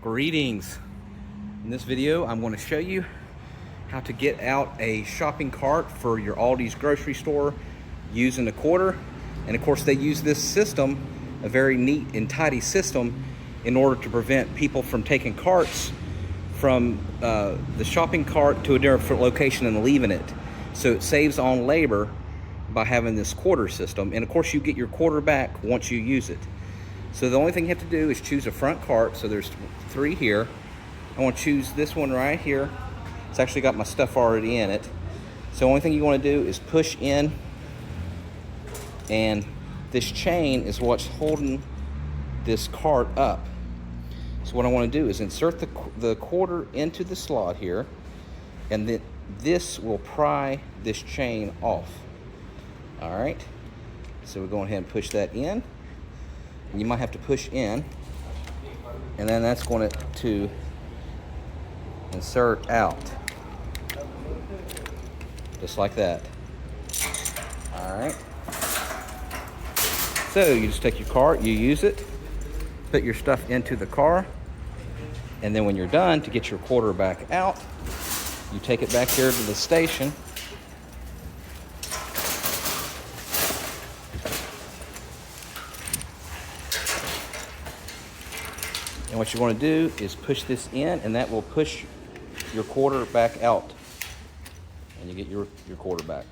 Greetings. In this video, I'm going to show you how to get out a shopping cart for your Aldi's grocery store using a quarter. And of course, they use this system, a very neat and tidy system, in order to prevent people from taking carts from the shopping cart to a different location and leaving it. So it saves on labor by having this quarter system. And of course, you get your quarter back once you use it. So the only thing you have to do is choose a front cart. So there's 3 here. I want to choose this one right here. It's actually got my stuff already in it. So the only thing you want to do is push in, and this chain is what's holding this cart up. So what I want to do is insert the quarter into the slot here, and then this will pry this chain off. All right, so we're going ahead and push that in. And you might have to push in, and then that's going to insert out, just like that. All right. So you just take your cart, you use it, put your stuff into the car, and then when you're done, to get your quarter back out, you take it back here to the station. And what you want to do is push this in, and that will push your quarter back out, and you get your quarter back.